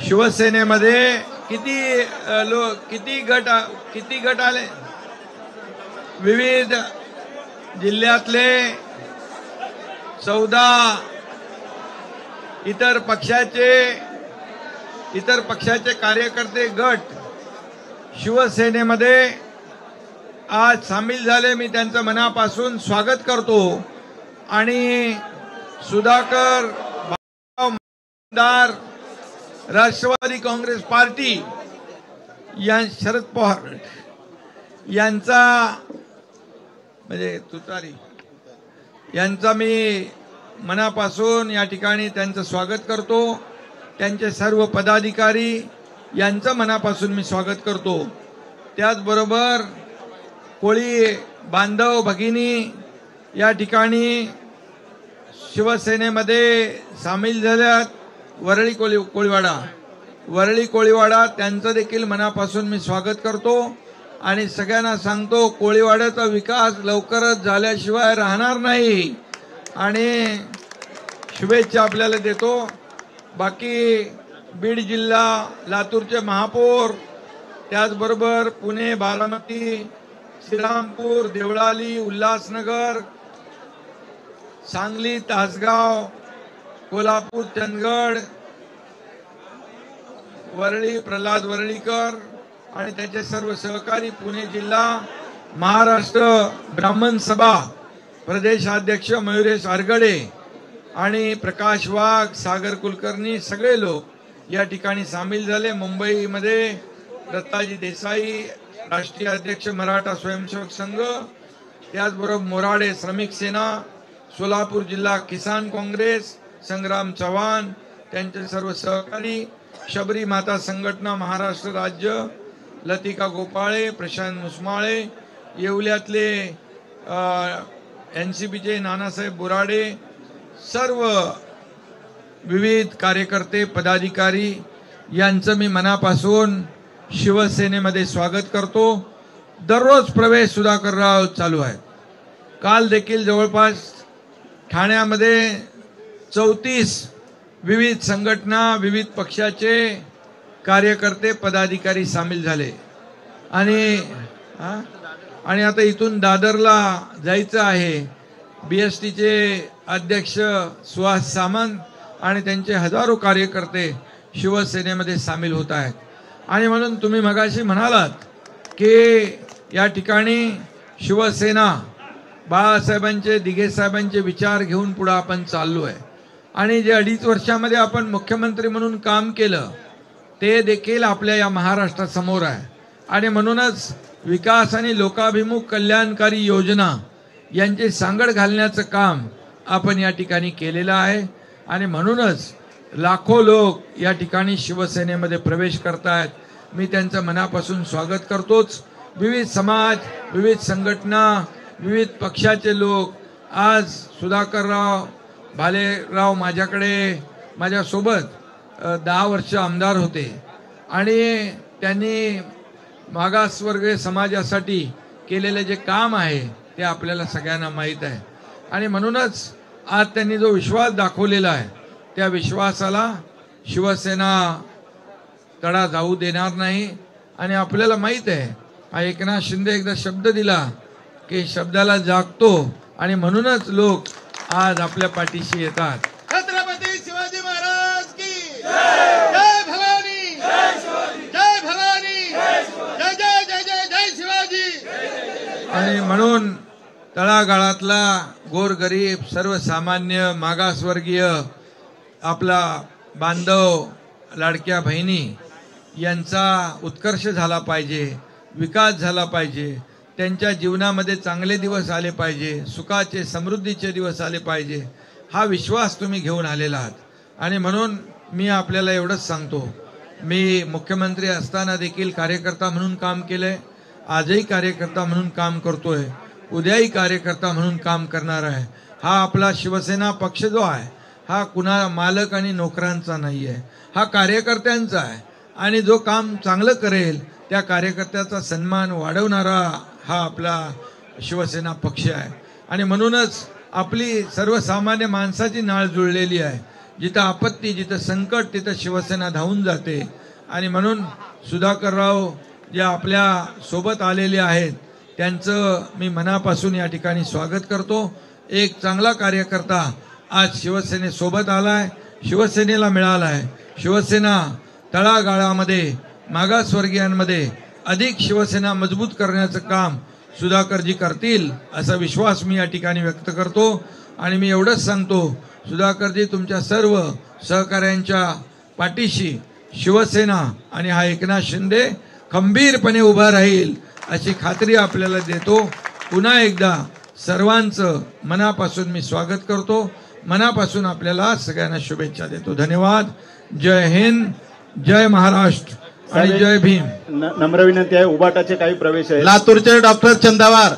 शिवसेनेमध्ये किती गट आले? विविध जिल्ह्यातले 14 इतर पक्षाचे कार्यकर्ते गट शिवसेनेमध्ये आज सामील झाले. मी त्यांचं मनापासून स्वागत करतो. आणि सुधाकर राष्ट्रवादी काँग्रेस पार्टी या शरद पवार यांचा म्हणजे तुतारी यांचा मी मनापासून या ठिकाणी त्यांचं स्वागत करतो. त्यांचे सर्व पदाधिकारी यांचं मनापासून मी स्वागत करतो. त्याचबरोबर कोळी बांधव भगिनी या ठिकाणी शिवसेनेमध्ये सामील झाल्यात. वरळी कोळीवाडा त्यांचं देखील मनापासून मी स्वागत करतो. आणि सगळ्यांना सांगतो कोळीवाड्याचा विकास लवकरच झाल्याशिवाय राहणार नाही. आणि शुभेच्छा आपल्याला देतो. बाकी बीड जिल्हा, लातूरचे महापौर, त्याचबरोबर पुणे, बारामती, श्रीरामपूर, देवळाली, उल्हासनगर, सांगली, तासगाव, कोल्हापूर, चंदगड, वरळी प्रल्हाद वरळीकर आणि त्याचे सर्व सहकारी, पुणे जिल्हा, महाराष्ट्र ब्राह्मण सभा प्रदेशाध्यक्ष मयुरेश आरगडे आणि प्रकाश वाघ, सागर कुलकर्णी सगळे लोक या ठिकाणी सामील झाले. मुंबईमध्ये दत्ताजी देसाई राष्ट्रीय अध्यक्ष मराठा स्वयंसेवक संघ, त्याचबरोबर मोराडे श्रमिक सेना, सोलापूर जिल्हा किसान काँग्रेस संग्राम चव्हाण, त्यांचे सर्व सहकारी, शबरी माता संघटना महाराष्ट्र राज्य लतिका गोपाळे, प्रशांत मुसमाळे, येवल्यातले NCPचे नानासाहेब बोराडे, सर्व विविध कार्यकर्ते पदाधिकारी यांचं मी मनापासून शिवसेनेमध्ये स्वागत करतो. दररोज प्रवेश सुधाकरराव चालू आहे. काल देखील जवळपास ठाण्यामध्ये 34 विविध संघटना, विविध पक्षाचे कार्यकर्ते पदाधिकारी सामील झाले. आणि आता इथून दादरला जायचं आहे. BSTचे अध्यक्ष सुहास सामंत आणि त्यांचे हजारो कार्यकर्ते शिवसेनेमध्ये सामील होत आहेत. आणि म्हणून तुम्ही मगाशी म्हणालात की या ठिकाणी शिवसेना बाळासाहेबांचे, दिघे साहेबांचे विचार घेऊन पुढे आपण चाललो आहे. आणि जे 2.5 वर्षामध्ये आपण मुख्यमंत्री म्हणून काम केलं ते देखील आपल्या या महाराष्ट्रासमोर आहे. आणि म्हणूनच विकास आणि लोकाभिमुख कल्याणकारी योजना यांची सांगड घालण्याचं काम आपण या ठिकाणी केलेलं आहे. आणि म्हणूनच लाखो लोक या ठिकाणी शिवसेनेमध्ये प्रवेश करतायत. मी त्यांचं मनापासून स्वागत करतोच. विविध समाज, विविध संघटना, विविध पक्षाचे लोक आज सुधाकरराव भालेराव माझ्यासोबत 10 वर्ष आमदार होते आणि त्यांनी मागासवर्गीय समाजासाठी केलेले जे काम आहे ते आपल्याला सगळ्यांना माहीत आहे. आणि म्हणूनच आज त्यांनी जो विश्वास दाखवलेला आहे त्या विश्वासाला शिवसेना तडा जाऊ देणार नाही. आणि आपल्याला माहीत आहे एकनाथ शिंदे एकदा शब्द दिला की शब्दाला जागतो. आणि म्हणूनच लोक आज आपल्या पाठीशी येतात. छत्रपती शिवाजी महाराज की जय भवानी, जय भवानी, जय जय जय जय जय शिवाजी. आणि म्हणून तळागाळातला गोरगरीब, सर्वसामान्य, मागासवर्गीय आपला बांधव, लाडक्या बहिणी यांचा उत्कर्ष झाला पाहिजे, विकास झाला पाहिजे, त्यांच्या जीवनामध्ये चांगले दिवस आले पाहिजे, सुखाचे समृद्धीचे दिवस आले पाहिजे, हा विश्वास तुम्ही घेऊन आलेला आहात. आणि म्हणून मी आपल्याला एवढंच सांगतो, मी मुख्यमंत्री असताना देखील कार्यकर्ता म्हणून काम केलंय, आजही कार्यकर्ता म्हणून काम करतोय, उद्याही कार्यकर्ता म्हणून काम करणार आहे. हा आपला शिवसेना पक्ष जो आहे हा कुणा मालक आणि नोकरांचा नाही आहे, हा कार्यकर्त्यांचा आहे. आणि जो काम चांगलं करेल त्या कार्यकर्त्याचा सन्मान वाढवणारा हा आपला शिवसेना पक्ष आहे. आणि म्हणूनच आपली सर्वसामान्य माणसाची नाळ जुळलेली आहे. जिथं आपत्ती, जिथं संकट, तिथं शिवसेना धावून जाते. आणि म्हणून सुधाकरराव जे आपल्या सोबत आलेले आहेत त्यांचं मी मनापासून या ठिकाणी स्वागत करतो. एक चांगला कार्यकर्ता आज शिवसेनेसोबत आलाय, शिवसेनेला मिळालाय. शिवसेना तळागाळामध्ये मागासवर्गीयांमध्ये अधिक शिवसेना मजबूत करण्याचं काम सुधाकरजी करतील असा विश्वास मी या ठिकाणी व्यक्त करतो. आणि मी एवढंच सांगतो, सुधाकरजी तुमच्या सर्व सहकाऱ्यांच्या पाठीशी शिवसेना आणि हा एकनाथ शिंदे खंबीरपणे उभा राहील अशी खात्री आपल्याला देतो. पुन्हा एकदा सर्वांचं मनापासून मी स्वागत करतो. मनापासून आपल्याला सगळ्यांना शुभेच्छा देतो. धन्यवाद. जय हिंद, जय महाराष्ट्र आणि जय भीम. नम्र विनंती आहे, उबाटाचे काही प्रवेश आहेत. लातूरचे डॉक्टर चंदावार.